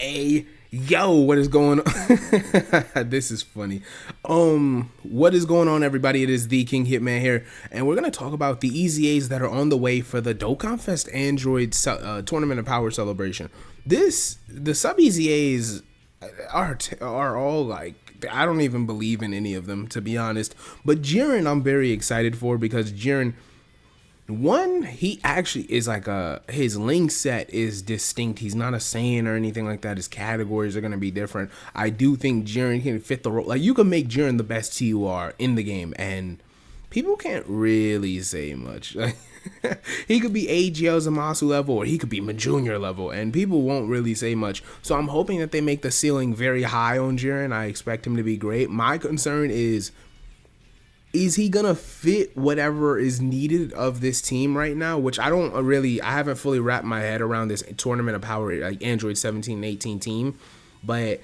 Hey, yo, what is going on? This is funny. What is going on, everybody? It is the King Hitman here, and we're gonna talk about the EZAs that are on the way for the Dokkan Fest Android Tournament of Power celebration. The sub EZAs are all like, I don't even believe in any of them, to be honest. But Jiren, I'm very excited for, because Jiren, one, he actually is like his link set is distinct. He's not a Saiyan or anything like that. His categories are going to be different. I do think Jiren can fit the role. Like, you can make Jiren the best TUR in the game, and people can't really say much. Like, he could be AGL Zamasu level, or he could be Junior level, and people won't really say much. So I'm hoping that they make the ceiling very high on Jiren. I expect him to be great. My concern is he gonna fit whatever is needed of this team right now, which I haven't fully wrapped my head around this Tournament of Power, like Android 17 and 18 team. But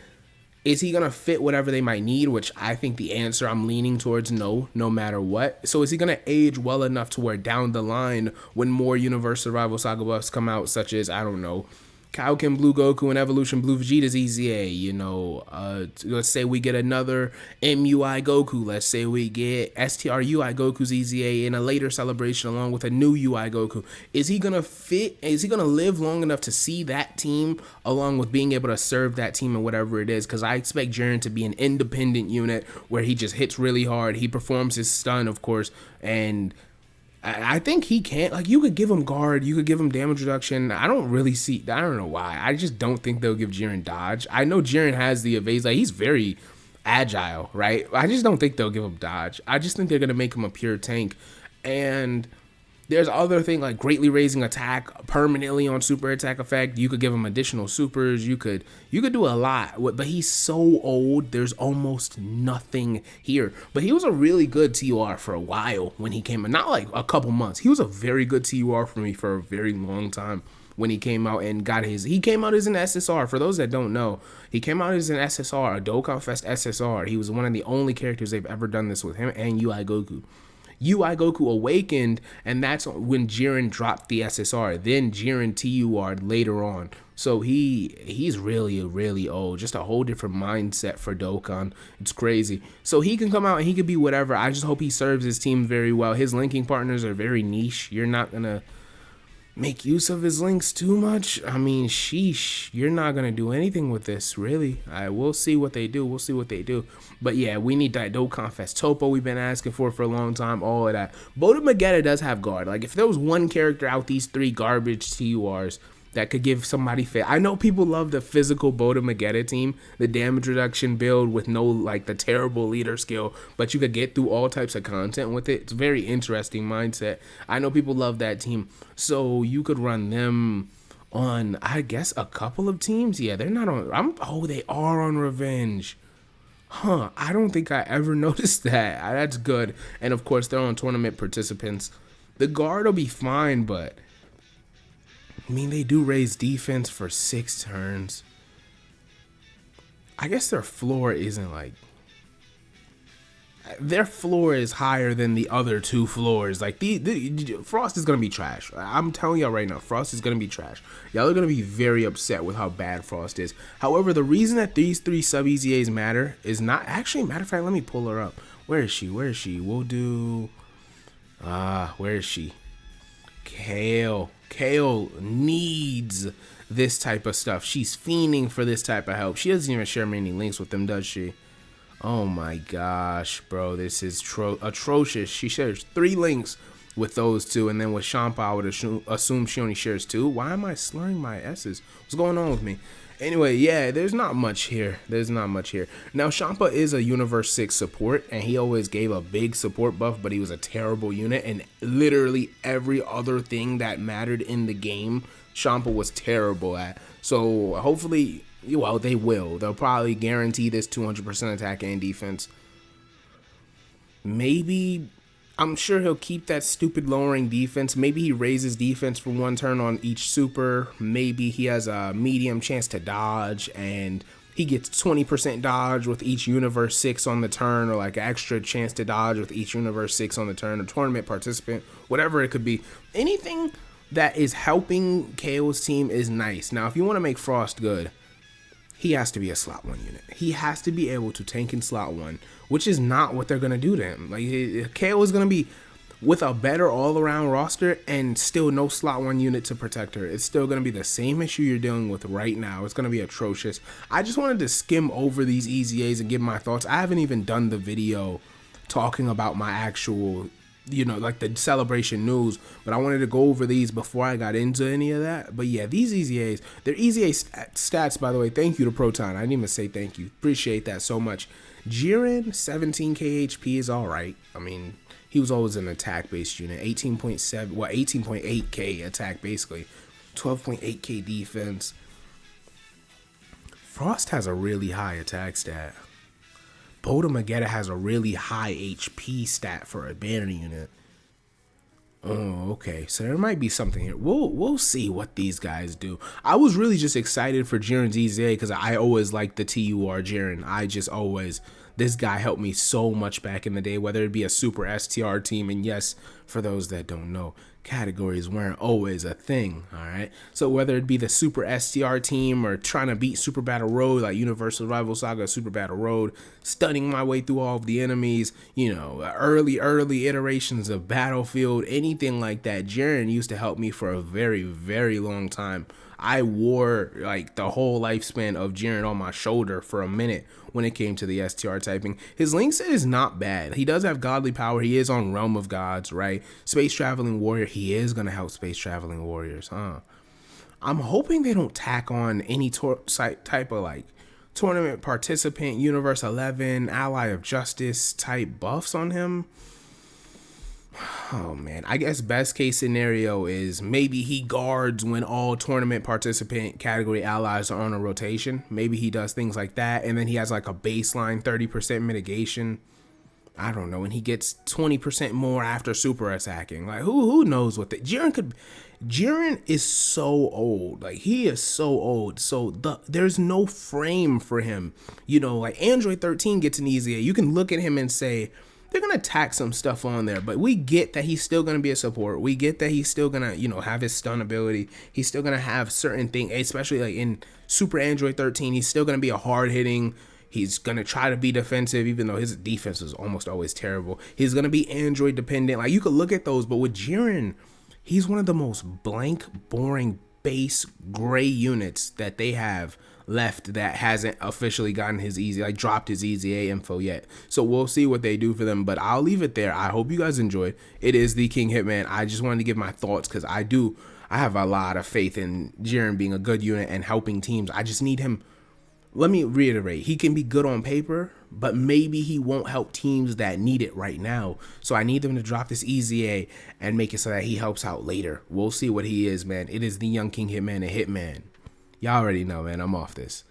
is he gonna fit whatever they might need? Which I think the answer, I'm leaning towards no matter what. So is he gonna age well enough to where down the line, when more Universe Survival Saga buffs come out, such as, I don't know, Kaioken Blue Goku and Evolution Blue Vegeta's EZA, let's say we get another MUI Goku, let's say we get STR UI Goku's EZA in a later celebration along with a new UI Goku. Is he gonna fit? Is he gonna live long enough to see that team along with being able to serve that team and whatever it is? Because I expect Jiren to be an independent unit where he just hits really hard. He performs his stun, of course, and I think he can't. Like, you could give him guard, you could give him damage reduction. I don't know why. I just don't think they'll give Jiren dodge. I know Jiren has the evade, like, he's very agile, right? I just don't think they'll give him dodge. I just think they're gonna make him a pure tank. And there's other thing like greatly raising attack permanently on super attack effect. You could give him additional supers. You could do a lot, but he's so old. There's almost nothing here. But he was a really good TUR for a while when he came in. Not like a couple months. He was a very good TUR for me for a very long time when he came out and he came out as an SSR. For those that don't know, he came out as an SSR, a Dokkan Fest SSR. He was one of the only characters they've ever done this with, him and UI Goku. UI Goku awakened, and that's when Jiren dropped the SSR. Then Jiren TUR'd later on. So he's really old. Just a whole different mindset for Dokkan. It's crazy. So he can come out and he could be whatever. I just hope he serves his team very well. His linking partners are very niche. You're not gonna make use of his links too much. I mean, sheesh, you're not gonna do anything with this, really. We'll see what they do. But yeah, we need that Dokkan Fest Topo we've been asking for a long time. All of that. Boda Magetta does have guard. Like, if there was one character out these three garbage TURs that could give somebody fit. I know people love the physical Boda Magetta team, the damage reduction build with no, like, the terrible leader skill, but you could get through all types of content with it. It's a very interesting mindset. I know people love that team, so you could run them on, I guess, a couple of teams. Yeah, they're not on, they are on Revenge. Huh, I don't think I ever noticed that. That's good. And of course, they're on tournament participants. The guard will be fine, but I mean, they do raise defense for 6 turns. I guess their floor isn't like... Their floor is higher than the other 2 floors. Like, Frost is going to be trash. I'm telling y'all right now, Frost is going to be trash. Y'all are going to be very upset with how bad Frost is. However, the reason that these 3 sub-EZAs matter is not... Actually, matter of fact, let me pull her up. Where is she? We'll do... where is she? Kale needs this type of stuff. She's fiending for this type of help. She doesn't even share many links with them, does she? Oh my gosh, bro, this is atrocious. She shares 3 links with those 2, and then with Champa, I would assume she only shares 2. Why am I slurring my S's? What's going on with me? Anyway, yeah, there's not much here. Now, Champa is a Universe 6 support, and he always gave a big support buff, but he was a terrible unit, and literally every other thing that mattered in the game, Champa was terrible at. So hopefully, well, they will. They'll probably guarantee this 200% attack and defense. Maybe... I'm sure he'll keep that stupid lowering defense. Maybe he raises defense for 1 turn on each super. Maybe he has a medium chance to dodge, and he gets 20% dodge with each Universe 6 on the turn, or like an extra chance to dodge with each Universe 6 on the turn, a tournament participant, whatever it could be. Anything that is helping KO's team is nice. Now, if you want to make Frost good, he has to be a slot 1 unit. He has to be able to tank in slot 1, which is not what they're going to do to him. Like, KO is going to be with a better all-around roster and still no slot 1 unit to protect her. It's still going to be the same issue you're dealing with right now. It's going to be atrocious. I just wanted to skim over these EZAs and give my thoughts. I haven't even done the video talking about my actual, you know, like the celebration news, but I wanted to go over these before I got into any of that. But yeah, these EZAs, they're EZA stats, by the way. Thank you to Proton. I didn't even say thank you. Appreciate that so much. Jiren, 17k HP is all right. I mean, he was always an attack-based unit. 18.7, well, 18.8k attack, basically. 12.8k defense. Frost has a really high attack stat. Boda Magetta has a really high HP stat for a banner unit. Oh, okay. So there might be something here. We'll see what these guys do. I was really just excited for Jiren's EZA because I always liked the TUR Jiren. I just always, this guy helped me so much back in the day, whether it be a super STR team. And yes, for those that don't know, categories weren't always a thing, all right? So whether it be the super STR team or trying to beat Super Battle Road, like Universal Rival Saga, Super Battle Road, stunning my way through all of the enemies, you know, early iterations of Battlefield, anything like that, Jiren used to help me for a very, very long time. I wore like the whole lifespan of Jiren on my shoulder for a minute when it came to the STR typing. His link set is not bad. He does have godly power. He is on Realm of Gods, right? Space Traveling Warrior. He is going to help Space Traveling Warriors, huh? I'm hoping they don't tack on any type of like tournament participant, Universe 11, Ally of Justice type buffs on him. Oh man, I guess best case scenario is maybe he guards when all tournament participant category allies are on a rotation. Maybe he does things like that, and then he has like a baseline 30% mitigation. I don't know, and he gets 20% more after super attacking. Like who knows what the Jiren is so old. Like he is so old. So there's no frame for him. You know, like Android 13 gets an EZA. You can look at him and say, they're going to tack some stuff on there, but we get that he's still going to be a support. We get that he's still going to, you know, have his stun ability. He's still going to have certain things, especially like in Super Android 13, he's still going to be a hard hitting. He's going to try to be defensive, even though his defense is almost always terrible. He's going to be Android dependent. Like you could look at those, but with Jiren, he's one of the most blank, boring, base gray units that they have left that hasn't officially gotten his EZA, like dropped his EZA info yet. So we'll see what they do for them, but I'll leave it there. I hope you guys enjoyed. It is the King Hitman. I just wanted to give my thoughts because I have a lot of faith in Jiren being a good unit and helping teams. I just need him. Let me reiterate, he can be good on paper, but maybe he won't help teams that need it right now. So I need them to drop this EZA and make it so that he helps out later. We'll see what he is, man. It is the Young King Hitman, a Hitman. Y'all already know, man. I'm off this.